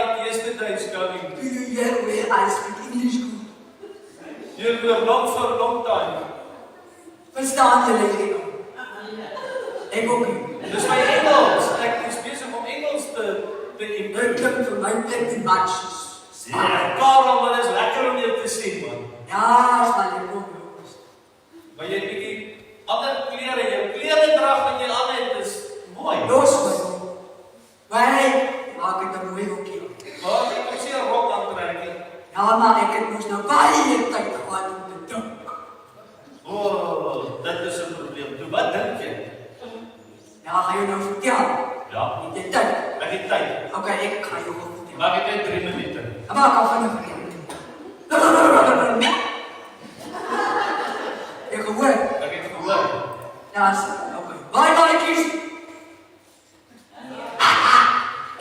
like yesterday's coming. Do you hear where I speak English good? You were long for a long time. Verstaan julle hierdie? Ek ook nie. Dis my Engels. Ek is besig om Engels te Dit improve. klink vir my plek die matches. Ja, Karel, maar is lekker om jou te sien, man. Ja, is maar lekker om jongens. Maar jy het bietjie ander klere, jou kleredrag wat jy aan het is mooi. Los my jong. Wij maak het een mooi rokkie. Maar ek moet sien 'n rok aantrek nie. Ja, maar ek het moes nou baie tyd gehad om te dink. Dit is 'n probleem. Toe, wat dink jy? Ja, ga je nou vertel? Ja, Het jy tyd? ek het tyd. Oké, ek ga jou goed vertel. Maar ek het net 3 minute. Maar ek kan van jou vertel. Ek gehoor. Ek het gehoor. Ja, oké. Bye, kies.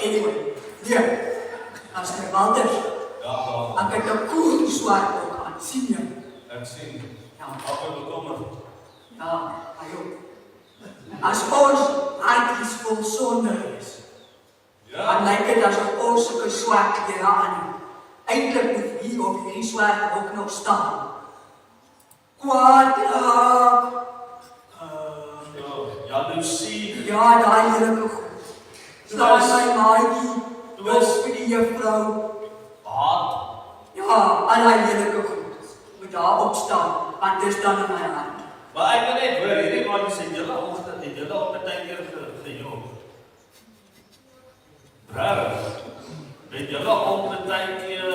Anyway, hier. As jy Walter, Ja, ek het 'n koel swart ook aan. Sien jy? ek sien. Ja. Ek bekommer. Ja, ayo. As ons hartjies vol sonde is, Ja. dan lyk dit asof ons sulke swart klere aan het. Eintlik moet hier op hierdie swart ook nog staan. Kwaad raak. Jaloesie. Ja, daai heerlike goed. Staan my maatjie, los vir die juffrou. Haat. Ja, al daai heerlike goed. Moet daar op staan, want dis dan in my hand. Maar ek wil net hoor, hierdie maatjies het julle oggend het julle al partykeer gejog. Braaf. Het julle al partykeer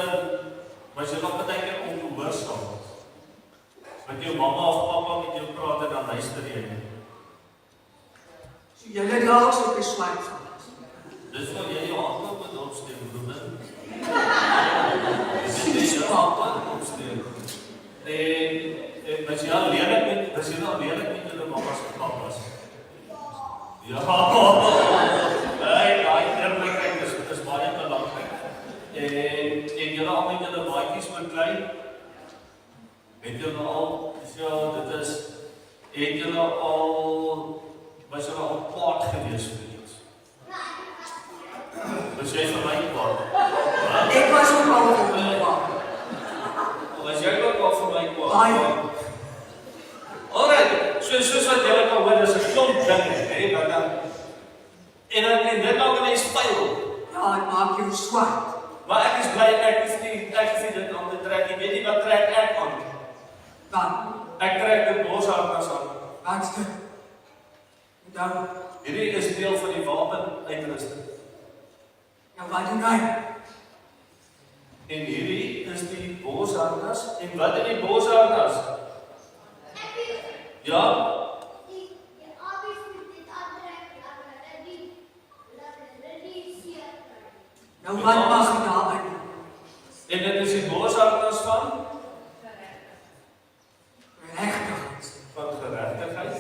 was julle al partykeer ongehoorsaam? Met jou mamma of pappa met jou praat en dan luister jy nie. So julle dra ook sulke swart van. Dis wat jy jou hand op moet opsteek, broeder. Dis jou hand opsteek. En was jy al leerlik met julle mamma's en pappa's? Ja. Daai eerlikheid is baie belangrik. En julle al met julle maatjies met klein. Het julle al, ja, dit is, het julle al, was julle al kwaad gewees vir iets? Was jy vir my kwaad? Ek was ook al vir my kwaad. Was jy ook al vir my kwaad? Baie. Alright, soos wat julle kan hoor, is 'n klomp dinge, wat dan, en dit maak 'n mens vuil. Ja, ek maak jou swart. Maar ek is bly, ek is nie dit aan te trek, jy weet nie wat trek ek aan. Dan, Ek trek die bosharnas aan. wat's dit? Dan, Hierdie is deel van die wapenuitrusting. ja, wat doen hy? En hierdie is die bosharnas. En wat in die bosharnas? Ja? Nou, wat mag jy daarin? En dit is die bosharnas van? Gerechtigheid. Van geregtigheid.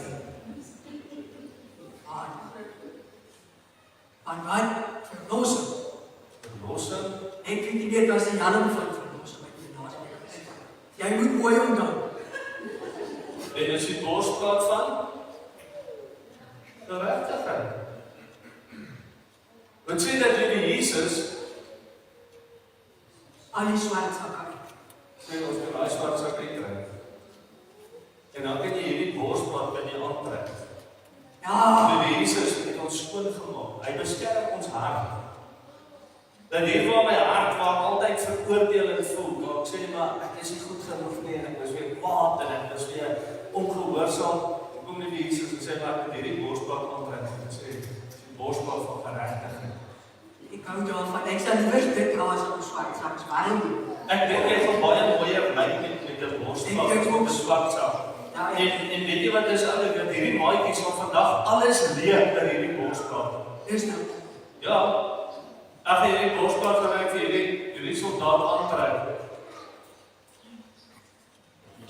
Van wat? Verlossing. Verlossing. Ek weet nie dit was die helm van verlossing wat jy naast my gesê. Jy moet mooi onthou. En is die bosplaat van? Geregtigheid. Wat sê dat jullie Jesus, Al die swart sakke uit. sê ons kan daai swart sak uittrek. En dan kan jy hierdie bosplaat kan jy aantrek. Ja, Die Jesus het ons skoon gemaak. Hy beskerm ons hart. Dat hier waar my hart waar altyd veroordeling voel, waar ek sê maar ek is nie goed genoeg nie en ek is weer kwaad en ek is weer ongehoorsaam. Kom net die Jesus en sê maar ek het hierdie bosplaat aantrek en sê die bosplaat van geregtigheid. ek hou daarvan. Ek sal liever dit dra as op swart sakke. Waarom nie? Ek dink jy gaan baie mooier lyk met 'n bosplaat Ek dink op ook 'n swart sak. Ja, En weet jy wat is oulik dat hierdie maatjies van vandag alles leer in hierdie bosplaat. dis nou. Ja. Ag hierdie bosplaat gebruik vir hierdie soldaat aantrek.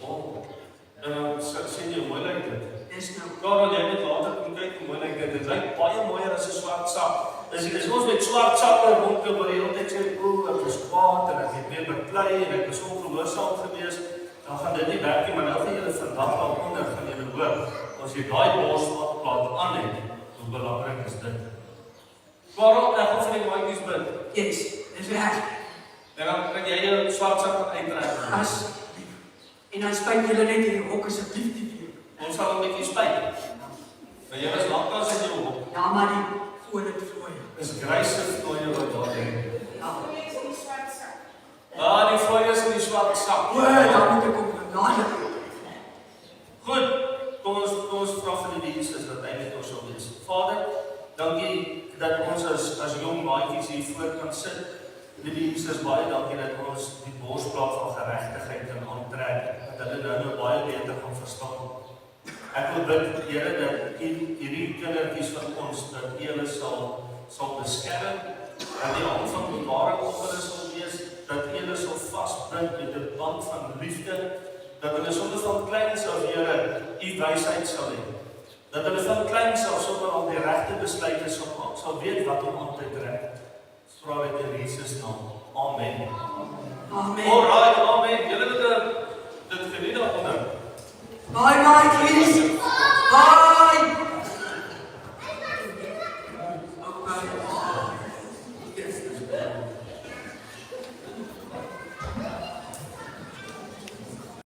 Oh. En dan sien jy hoe mooi lyk dit. Dis nou. Karel, jy moet later kom kyk hoe mooi lyk dit. Dit lyk baie mooier as 'n swart sak. Dis ons met swart sakke rondloop waar jy altyd sê, "O, ek is kwaad en ek het weer beklei en ek is ongehoorsaam gewees." Dan gaan dit nie werk nie, maar nou gaan julle vandag daaronder gaan julle hoor. As jy daai bosplaat aan het, hoe belangrik is dit? Karel, ek gaan vir die maatjies bid. Yes, dis reg. En dan kan jy jou swart sak uittrek. Asseblief. En dan spuit julle net hierdie hok asseblief die weer. Ons sal 'n bietjie spyt. Maar jy was lanklaas in jou hok. Ja, maar die voor dit vloei. Dis gryse vloeie wat daar lê. Ja. Ah, die vloeie is in die swart sak. O, dan moet ek kom nader. Goed, kom ons vra vir die Jesus dat hy met ons sal wees. Vader, dankie dat ons as jong maatjies hier voor kan sit. Die Jesus, baie dankie dat ons die borsplaat van geregtigheid kan aantrek, dat hulle nou baie beter gaan verstaan. Ek wil bid, Here, dat hierdie kindertjies van ons, dat U hulle sal beskerm, dat die hand van bewaring op hulle sal wees, dat U hulle sal vasbind met 'n band van liefde, dat hulle sonder van kleins af, Here, U wysheid sal hê. Dat hulle van kleins af sonder al die regte besluite sal weet wat om aan te trek. Vra dit in Jesus naam. Amen. Amen. Alright, amen. Julle moet dit geniet daaronder. Bye, maatjies. Bye. Okay. Yes.